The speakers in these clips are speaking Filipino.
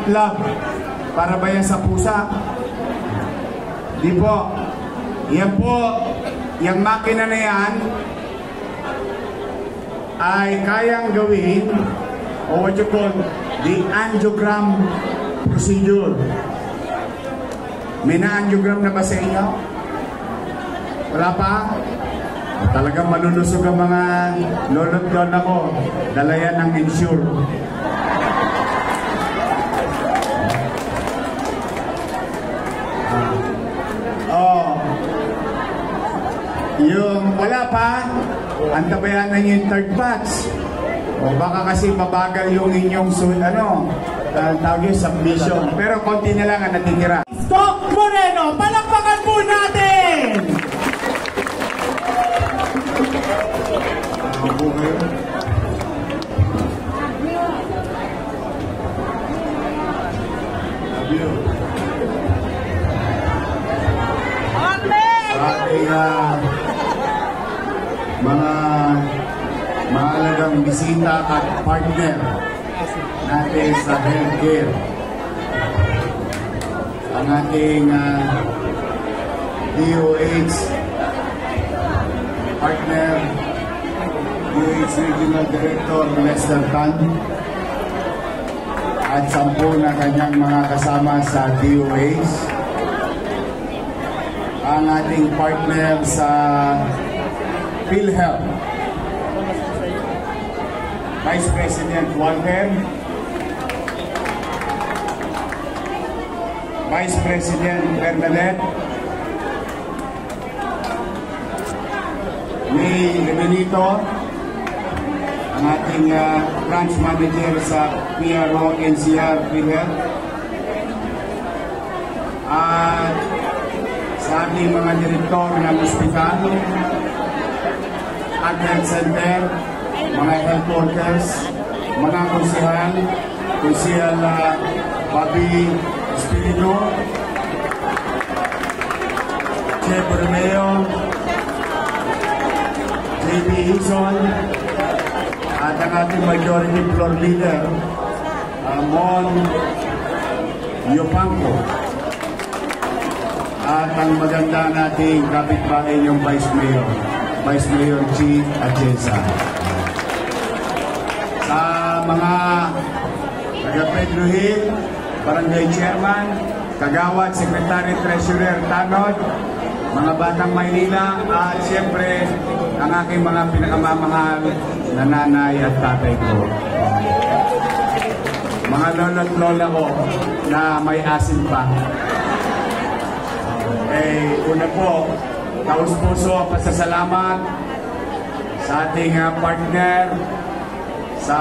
itlog. Para ba yan sa pusa? Di po. Yan po, yung makina na yan ay kayang gawin o what you call the angiogram procedure. May na-angiogram na ba sa inyo? Wala pa? Talagang malulusog ang mga lolot doon ako. Dala yan ng insure. Yung wala pa, antabayan na yung third batch. O baka kasi mabagal yung inyong tawag yung submission. Pero konti na lang ang natitira. Stock Moreno, palakpakan po natin! Ating mga mahalagang bisita at partner natin sa healthcare. Ang ating DOH partner, DOH Regional Director Lester Tan, at 10 na kanyang mga kasama sa DOH. Ang ating partner sa PhilHealth, Vice President Walter, Vice President Bernadette, May Benito, ang ating branch manager sa PRO NCR PhilHealth, at sa ating mga direktor ng ospital at health center, mga health workers, mga konsehal Bobby Espiritu, Chef Romeo, JB Hison, at ang ating majority floor leader, Mon Yopanco, at ang maganda nating kapitbahay yung Vice Mayor G. Atienza. Sa mga taga Pedro Hill, Barangay Chairman, Kagawad, Secretary Treasurer Tanod, mga Batang Maynila, at siyempre ang aking mga pinakamamahal na nanay at tatay ko. Mga lolo't lola ko na may asin pa. Una po, taus-puso ang pasasalamat sa ating partner sa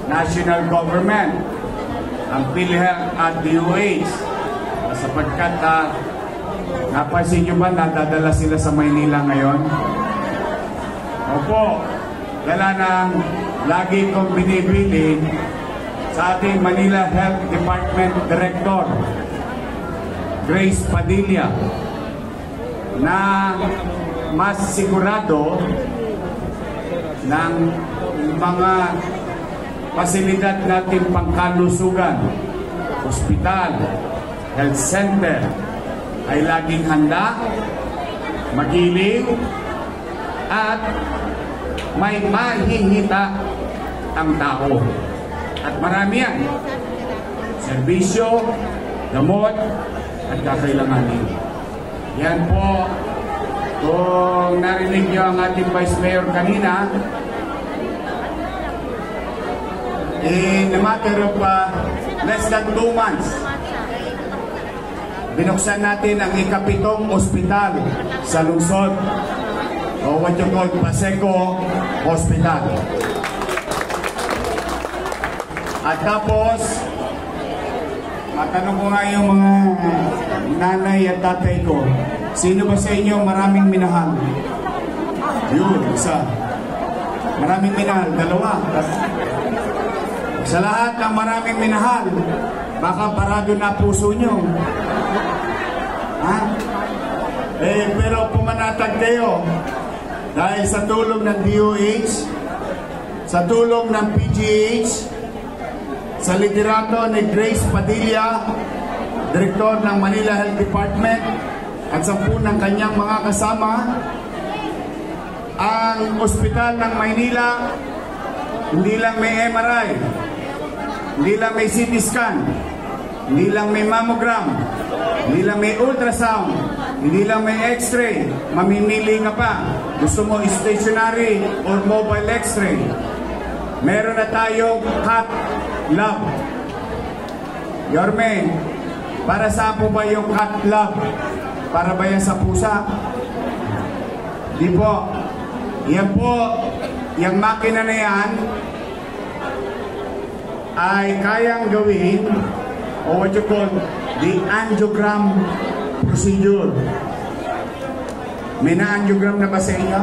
national government, ang PhilHealth at DOH, sapagkat napansin nyo ba nadadala sila sa Maynila ngayon? Opo, dala ng lagi kong binibili sa ating Manila Health Department Director, Grace Padilla, na mas sigurado ng mga pasilidad natin pangkalusugan, ospital, health center ay laging handa, magiling, at may mahihita ang tao. At marami yan. Serbisyo, gamot, at kakailanganin. Yan po, kung narinig nyo ang ating Vice Mayor kanina, in a matter of less than 2 months, binuksan natin ang ikapitong ospital sa lungsod, o what you call Paseco Hospital. At tapos, matanong ko nga yung mga nanay at tatay ko, sino ba sa inyo maraming minahal? Yun, isa. Maraming minahal, 2. Sa lahat ng maraming minahal, baka parado na puso nyo. Ha? Pero pumanatag kayo dahil sa tulong ng DOH, sa tulong ng PGH, sa liderato ni Grace Padilla, Direktor ng Manila Health Department, at 10 ng kanyang mga kasama, ang Ospital ng Maynila, hindi lang may MRI, hindi lang may CT scan, hindi lang may mammogram, hindi lang may ultrasound, hindi lang may x-ray, mamimili ka pa. Gusto mo stationary or mobile x-ray. Meron na tayong cath lab. Yorme, para saan po ba yung cath lab? Para ba yan sa pusa? Di po. Yan po, yung makina na yan ay kayang gawin o what you call the angiogram procedure. May na-angiogram na ba sa inyo?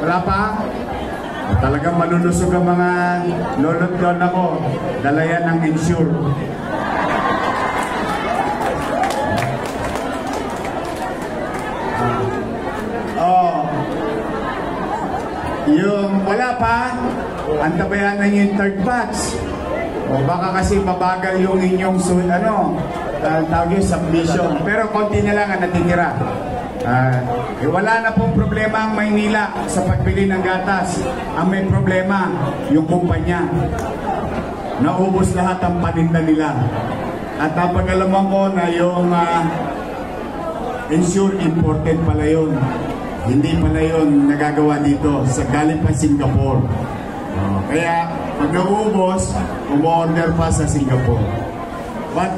Wala pa? Talagang malulusog ang mga lolot doon ako. Dala yan ng insure. Yung wala pa, antabayan na yung third batch. O baka kasi mabagal yung inyong tawag yung submission. Pero konti na lang ang natitira. Wala na pong problema ang Maynila sa pagbili ng gatas. Ang may problema, yung kumpanya. Naubos lahat ang paninda nila. At napag-alaman ko na yung insure imported pala yun. Hindi pala yun nagagawa dito sa galing pa Singapore. Kaya pag naubos, umorder pa sa Singapore. But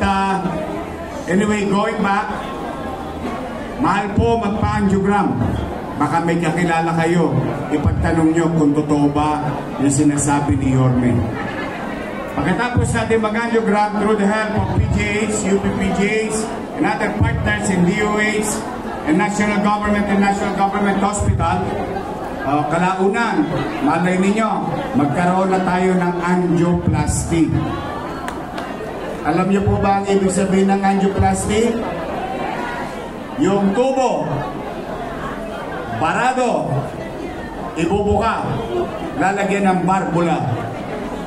anyway, going back, mahal po magpa-angiogram. Baka may kakilala kayo. Ipagtanong nyo kung totoo ba yung sinasabi ni Yorme. Pagkatapos natin mag-angiogram through the help of PGH, UPPGH, and other partners in DOH, and National Government Hospital, kalaunan, malay ninyo, magkaroon na tayo ng angioplasty. Alam niyo po ba ang ibig sabihin ng angioplasty? Yung tubo, barado, ibubuka, lalagyan ng barbula,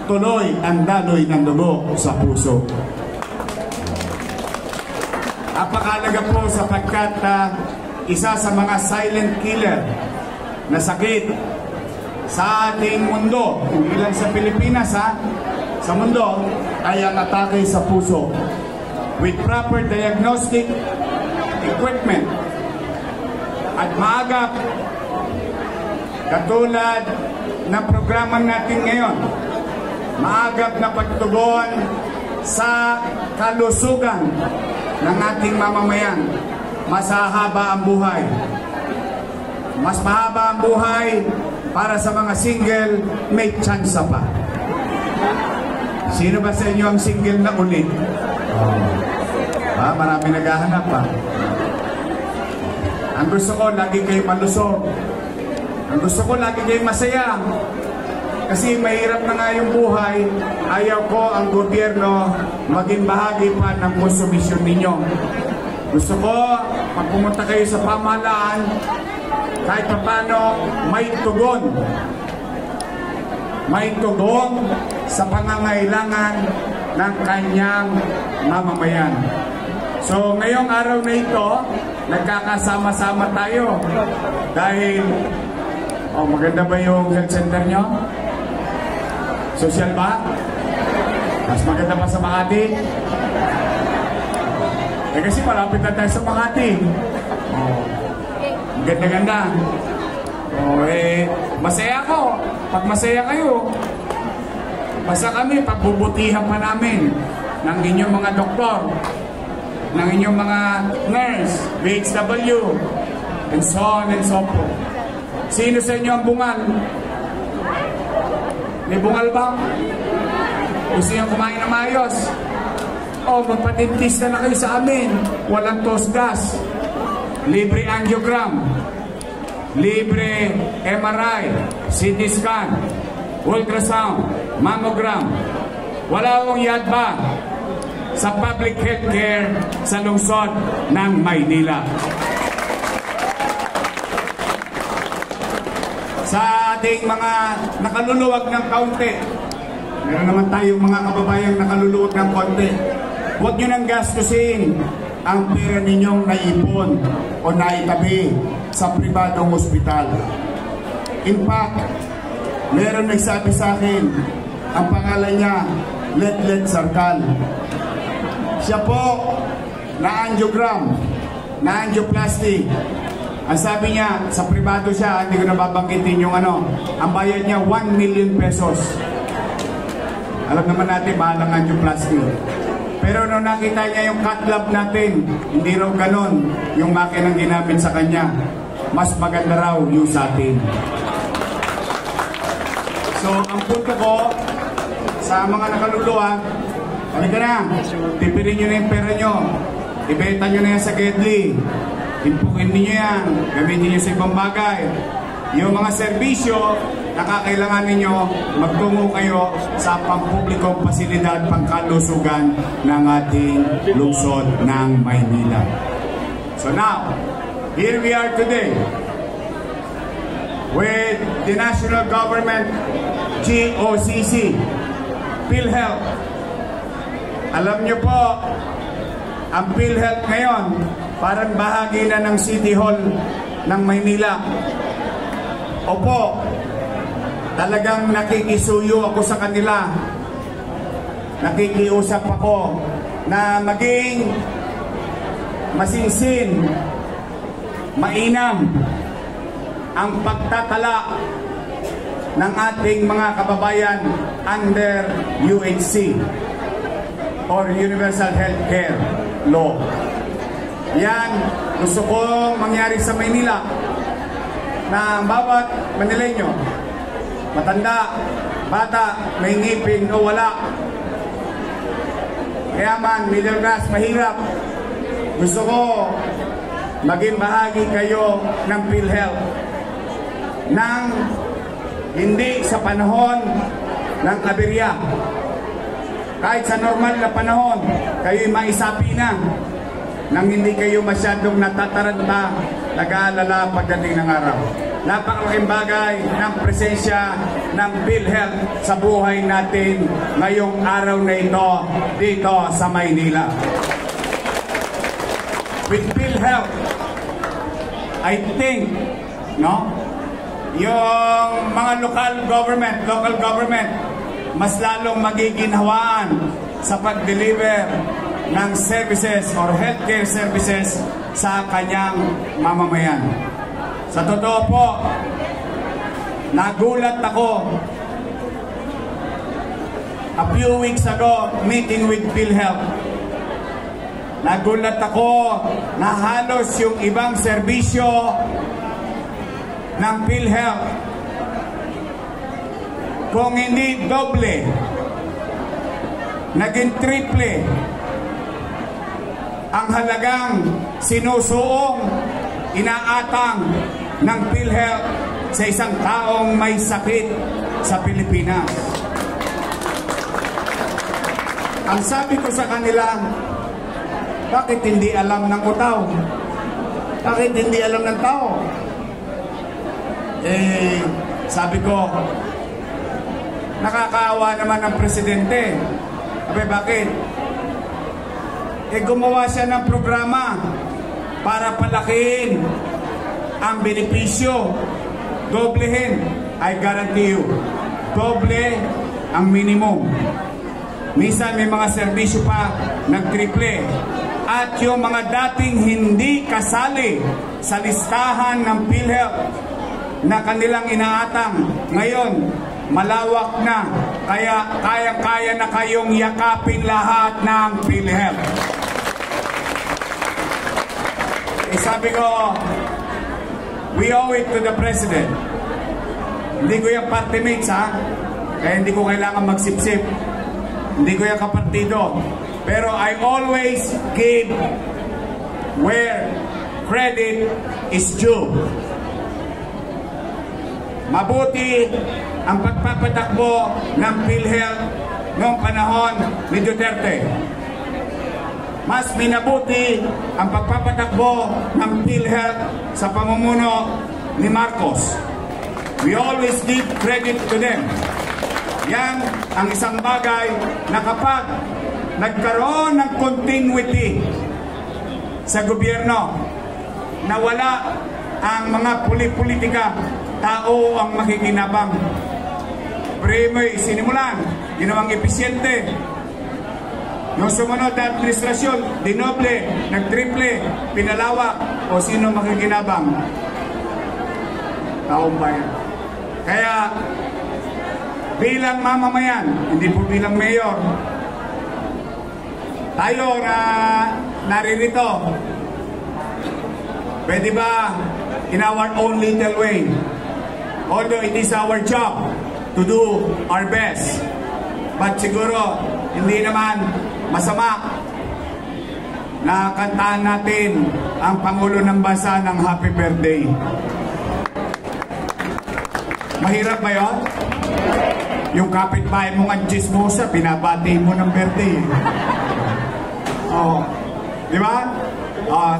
tuloy ang daloy ng dugo sa puso. Napakalaga po sapagkat isa sa mga silent killer na sakit sa ating mundo, hindi lang sa Pilipinas sa mundo, ay ang atake sa puso. With proper diagnostic equipment at maagap, katulad ng programa natin ngayon, maagap na pagtugon sa kalusugan ng ating mamamayan, mas hahaba ang buhay. Mas mahaba ang buhay para sa mga single, may chance pa. Sino ba sa inyo ang single na ulit? Marami naghahanap pa. Ang gusto ko, lagi kayo malusog. Ang gusto ko, lagi kayo masaya. Kasi mahirap na nga yung buhay, ayaw ko ang gobyerno maging bahagi pa ng konsumisyon ninyo. Gusto ko, pag pumunta kayo sa pamahalaan, kahit pa paano, may tugon. May tugon sa pangangailangan ng kanyang mamamayan. So, ngayong araw na ito, nagkakasama-sama tayo. Dahil, maganda ba yung health center nyo? Social ba? Mas maganda pa sa Makati? Kasi malapit na tayo sa Makati. Ganda-ganda. Masaya ako. Pag masaya kayo, basta kami, pagbubutihan pa namin ng inyong mga doktor, ng inyong mga nurse, BHW, and so on and so forth. Sino sa inyo ang bungal? May bungal ba? Gusto nyo kumain na maayos? Magpa-dentista na kayo sa amin. Walang tosgas. Libre angiogram. Libre MRI, CT scan, ultrasound, mammogram. Wala akong yadba sa public healthcare sa lungsod ng Maynila. Sa ating mga nakaluluwag ng kaunti, Meron naman tayong mga kababayang nakaluluot ng konti. Huwag nyo nang gastusin ang pera ninyong naipon o naitabi sa pribadong ospital. In fact, meron nagsabi sa akin, ang pangalan niya, Letlet Sarkal. Siya po, na-angiogram, na-angioplasty. Ang sabi niya, sa pribado siya, hindi ko nababanggitin yung ano, ang bayad niya 1 million pesos. Alam naman natin, mahalang angioplasty. Pero nung nakita niya yung cat lab natin, hindi raw ganon yung makinang ginamit sa kanya. Mas maganda raw yung sa atin. So, ang punto ko, sa mga nakaluluwa, halika na, pipirin nyo na yung pera nyo. Ibenta nyo na yan sa Gedli. Impukin niyo yan. Gamitin niyo sa ibang bagay. Yung mga serbisyo na kakailangan ninyo, magtungo kayo sa pampublikong pasilidad, pangkalusugan ng ating lungsod ng Maynila. So now, here we are today with the national government, GOCC, PhilHealth. Alam niyo po, ang PhilHealth ngayon, parang bahagi na ng City Hall ng Maynila. Opo, talagang nakikisuyo ako sa kanila. Nakikiusap ako na maging masinsin, mainam ang pagtatala ng ating mga kababayan under UHC or Universal Healthcare Law. Yan, gusto kong mangyari sa Maynila na bawat Manileño, matanda, bata, may ngipin o wala, mayaman, middle class, mahirap, gusto ko maging bahagi kayo ng PhilHealth nang hindi sa panahon ng aberya. Kahit sa normal na panahon, kayo'y maisapi na nang hindi kayo masyadong natataranta, nag-aalala pagdating ng araw. Napakalaking bagay ng presensya ng PhilHealth sa buhay natin ngayong araw na ito dito sa Maynila. With PhilHealth, I think, no, yung mga local government, mas lalong magiginhawaan sa pag-deliver ng services or healthcare services sa kanyang mamamayan. Sa totoo po, nagulat ako a few weeks ago meeting with PhilHealth. Nagulat ako na halos yung ibang serbisyo ng PhilHealth, kung hindi doble, naging triple ang halagang sinusuong inaatang ng PhilHealth sa isang taong may sakit sa Pilipinas. Ang sabi ko sa kanila, bakit hindi alam ng utaw? Bakit hindi alam ng tao? Sabi ko, nakakaawa naman ang presidente. Sabi, bakit? Gumawa siya ng programa para palakihin ang benepisyo. Doblehin, I guarantee you, doble ang minimum. Minsan may mga serbisyo pa nag-triple. At yung mga dating hindi kasali sa listahan ng PhilHealth na kanilang inaatang, ngayon malawak na, kaya kaya-kaya na kayong yakapin lahat ng PhilHealth. Sabi ko, we owe it to the President. Hindi ko yung party mates, ha? Kaya hindi ko kailangan magsipsip. Hindi ko yung kapartido. Pero I always give where credit is due. Mabuti ang pagpapatakbo ng PhilHealth noong panahon ni Duterte. Mas minabuti ang pagpapatakbo ng PhilHealth sa pamumuno ni Marcos. We always give credit to them. Yan ang isang bagay na kapag nagkaroon ng continuity sa gobyerno, na wala ang mga politika, tao ang makikinabang. Primoy sinimulan, ginawang episyente. Nung sumunod na administrasyon, dinoble, nagtriple, pinalawak, o sino makikinabang? Taong bayan. Kaya, bilang mamamayan, hindi po bilang mayor, tayo na naririto, pwede ba in our own little way, although it is our job to do our best, but siguro hindi naman masama na kantahan natin ang Pangulo ng Bansa ng Happy Birthday. Mahirap ba yun? Yung kapitbahay mong ang chismosa, binabati mo ng birthday. Oh, di ba?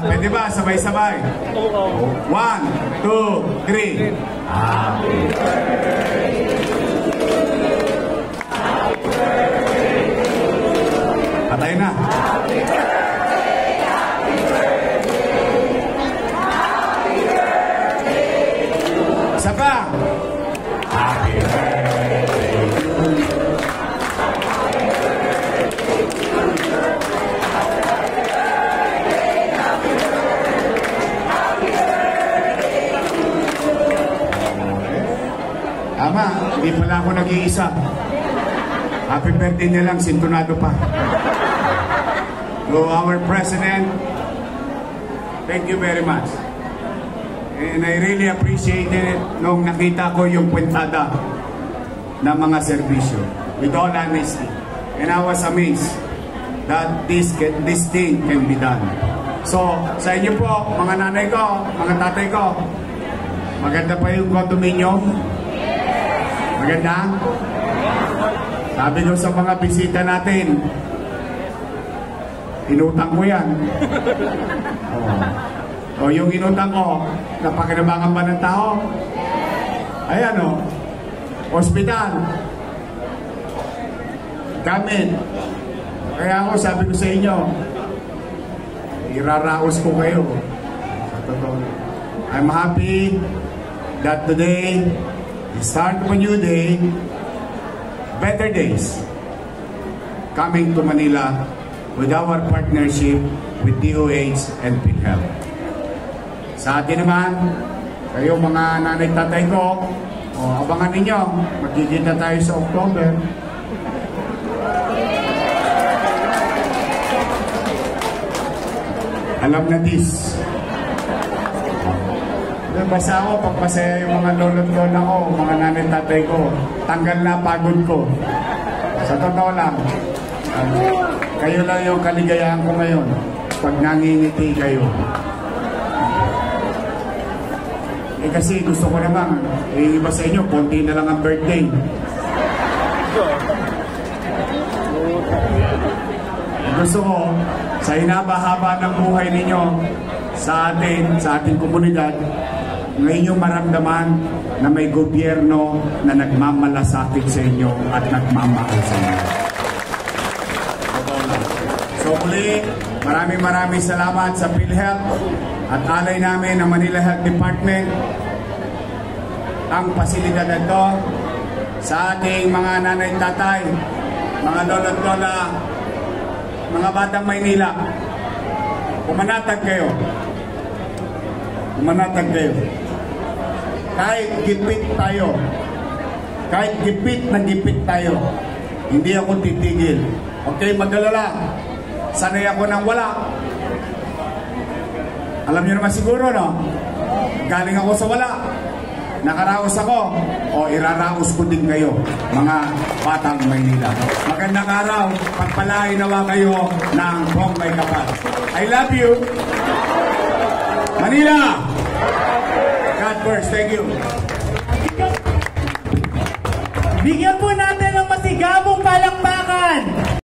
Pwede ba? Sabay-sabay. 1, 2, 3. Happy birthday. Happy birthday. Patay na. Happy birthday. Happy birthday. Happy birthday. Isa pa. Happy birthday. Tama, hindi pala ako nag-iisa. Happy birthday na lang, sintonado pa. To our President, thank you very much. And I really appreciate it nung nakita ko yung kwentada ng mga serbisyo. With all honesty. And I was amazed that this thing can be done. So, sa inyo po, mga nanay ko, mga tatay ko, maganda pa yung condominium. Maganda? Sabi ko sa mga bisita natin, inutang mo yan. O yung inutang ko, napakinabangan ba ng tao? Ayan o, hospital, gamit. Kaya ako sabi ko sa inyo, iraraos ko kayo. Sa totoo. I'm happy that today, the start of a new day, better days coming to Manila with our partnership with DOH and PhilHealth. Sa atin naman, kayo mga nanay tatay ko, abangan ninyo, magkikita tayo sa October. Alam na this. Basta ako, pagpasaya yung mga lolo't lola ko, mga nanay tatay ko, tanggal na pagod ko. Sa totoo lang, kayo lang yung kaligayahan ko ngayon pag nangingiti kayo. Kasi gusto ko naman, iba sa inyo, konti na lang ang birthday. Gusto ko, sa hinaba-haba ng buhay ninyo, sa ating komunidad, ngayon yung maramdaman na may gobyerno na nagmamalasakit sa inyo at nagmamahal sa inyo. So muli, maraming salamat sa PhilHealth at alay namin ng Manila Health Department ang pasilidad na ito sa ating mga nanay tatay, mga lolo't lola, mga batang Maynila. Pumanatag kayo. Pumanatag kayo. Kahit gipit tayo, kahit gipit na gipit tayo, hindi ako titigil. Okay, mag-alala. Sanay ako nang wala. Alam niyo naman siguro, no? Galing ako sa wala. Nakaraos ako, o iraraos ko din kayo, mga batang Maynila. Magandang araw, pagpalain nawa kayo ng buong may kapal. I love you. Manila! God first, thank you. Bigyan po natin ng masigabong palakpakan